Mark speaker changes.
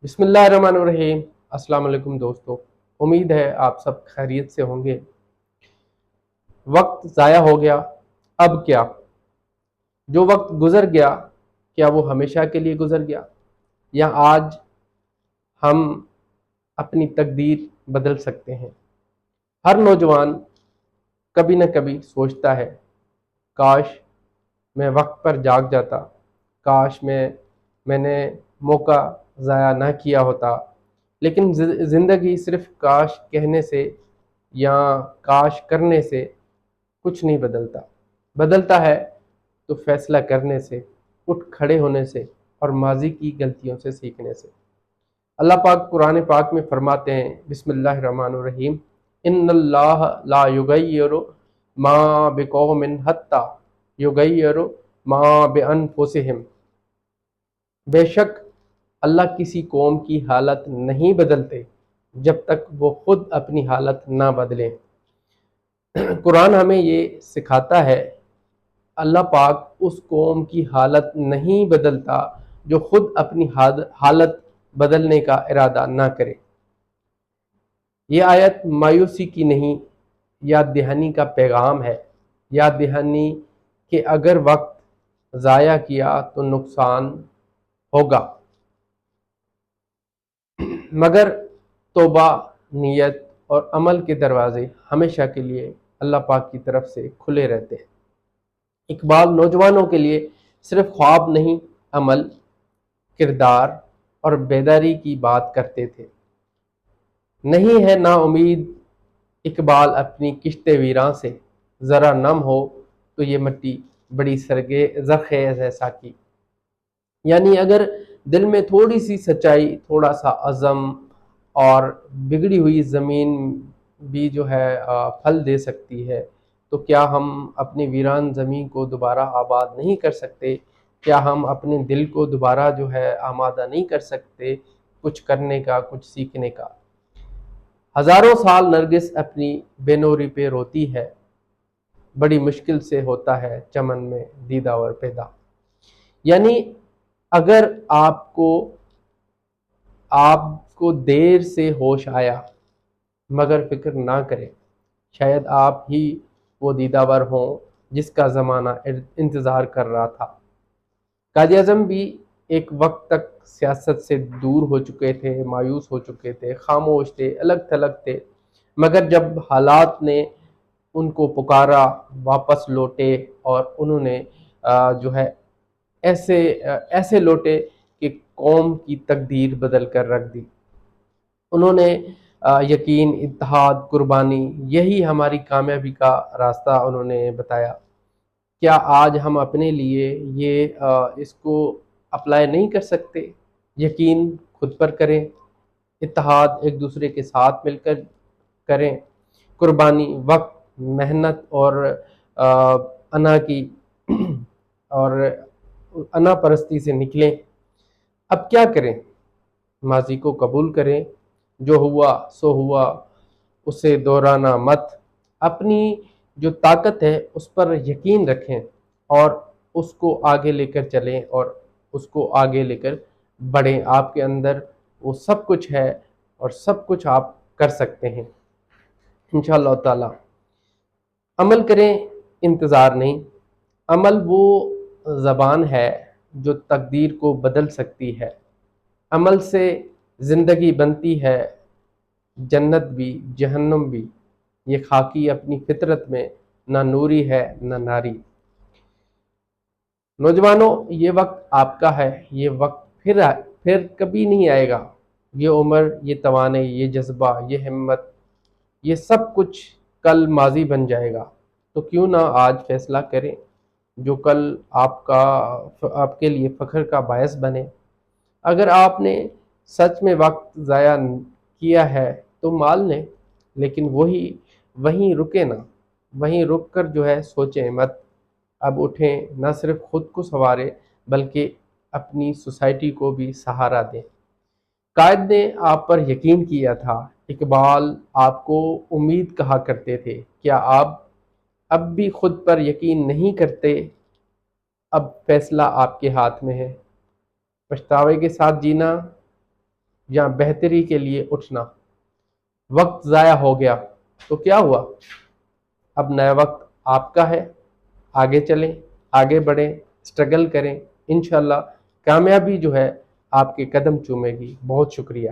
Speaker 1: बिस्मिल्लाहिर्रहमानिर्रहीम। अस्सलाम वालेकुम दोस्तों, उम्मीद है आप सब खैरियत से होंगे। वक्त ज़ाया हो गया, अब क्या? जो वक्त गुजर गया, क्या वो हमेशा के लिए गुजर गया, या आज हम अपनी तकदीर बदल सकते हैं? हर नौजवान कभी न कभी सोचता है, काश मैं वक्त पर जाग जाता, काश मैंने मौका ज़ाया ना किया होता। लेकिन ज़िंदगी सिर्फ काश कहने से या काश करने से कुछ नहीं बदलता। बदलता है तो फैसला करने से, उठ खड़े होने से और माजी की गलतियों से सीखने से। अल्लाह पाक कुरान पाक में फरमाते हैं, बिस्मिल्लाहिर्रहमानिर्रहीम, इन्नल्लाह ला युगय्यिरु मा बिकौमिन हत्ता युगय्यिरु मा बिअनफुसिहिम। बेशक अल्लाह किसी कौम की हालत नहीं बदलते जब तक वो खुद अपनी हालत ना बदलें। कुरान हमें ये सिखाता है, अल्लाह पाक उस कौम की हालत नहीं बदलता जो खुद अपनी हालत बदलने का इरादा ना करे। ये आयत मायूसी की नहीं, याद दहानी का पैगाम है। याद दहानी कि अगर वक्त ज़ाया किया तो नुकसान होगा, मगर तौबा, नियत और अमल के दरवाजे हमेशा के लिए अल्लाह पाक की तरफ से खुले रहते हैं। इकबाल नौजवानों के लिए सिर्फ ख्वाब नहीं, अमल, किरदार और बेदारी की बात करते थे। नहीं है ना उम्मीद इकबाल अपनी किश्ते वीरां से, ज़रा नम हो तो ये मिट्टी बड़ी सरगे ज़रख़ेज़ है साकी। यानी अगर दिल में थोड़ी सी सच्चाई, थोड़ा सा अज़म और बिगड़ी हुई ज़मीन भी जो है फल दे सकती है, तो क्या हम अपनी वीरान ज़मीन को दोबारा आबाद नहीं कर सकते? क्या हम अपने दिल को दोबारा जो है आमादा नहीं कर सकते कुछ करने का, कुछ सीखने का? हज़ारों साल नरगिस अपनी बेनूरी पे रोती है, बड़ी मुश्किल से होता है चमन में दीदावर पैदा। यानी अगर आपको देर से होश आया, मगर फिक्र ना करें, शायद आप ही वो दीदावर हों जिसका ज़माना इंतज़ार कर रहा था। काज़ी आज़म भी एक वक्त तक सियासत से दूर हो चुके थे, मायूस हो चुके थे, खामोश थे, अलग थलग थे, मगर जब हालात ने उनको पुकारा, वापस लौटे और उन्होंने जो है ऐसे लौटे कि कौम की तकदीर बदल कर रख दी। उन्होंने यकीन, इत्तेहाद, कुर्बानी, यही हमारी कामयाबी का रास्ता उन्होंने बताया। क्या आज हम अपने लिए इसको अप्लाई नहीं कर सकते? यकीन खुद पर करें, इत्तेहाद एक दूसरे के साथ मिलकर करें, कुर्बानी, वक्त, मेहनत और अना की और अना परस्ती से निकलें। अब क्या करें? माजी को कबूल करें, जो हुआ सो हुआ, उसे दोहराना मत। अपनी जो ताकत है उस पर यकीन रखें और उसको आगे लेकर चलें और उसको आगे लेकर बढ़ें। आपके अंदर वो सब कुछ है और सब कुछ आप कर सकते हैं इंशाअल्लाह ताला। अमल करें, इंतज़ार नहीं। अमल वो ज़बान है जो तकदीर को बदल सकती है। अमल से ज़िंदगी बनती है, जन्नत भी जहन्नुम भी। ये खाकी अपनी फितरत में ना नूरी है ना नारी। नौजवानों, ये वक्त आपका है, ये वक्त फिर कभी नहीं आएगा। ये उम्र, ये तवाने, ये जज्बा, ये हिम्मत, ये सब कुछ कल माजी बन जाएगा। तो क्यों ना आज फैसला करें जो कल आपके लिए फ़ख्र का बायस बने। अगर आपने सच में वक्त ज़ाया किया है तो मान लें, लेकिन वहीं रुके ना, वहीं रुक कर जो है सोचें मत। अब उठें, न सिर्फ खुद को संवारें बल्कि अपनी सोसाइटी को भी सहारा दें। कायद ने आप पर यकीन किया था, इकबाल आपको उम्मीद कहा करते थे। क्या आप अब भी खुद पर यकीन नहीं करते? अब फैसला आपके हाथ में है, पछतावे के साथ जीना یا بہتری کے لیے اٹھنا۔ وقت ضائع ہو گیا تو کیا ہوا؟ اب نیا وقت آپ کا ہے، آگے چلیں، آگے بڑھیں، اسٹرگل کریں، انشاءاللہ کامیابی جو ہے آپ کے قدم چومے گی۔ بہت شکریہ۔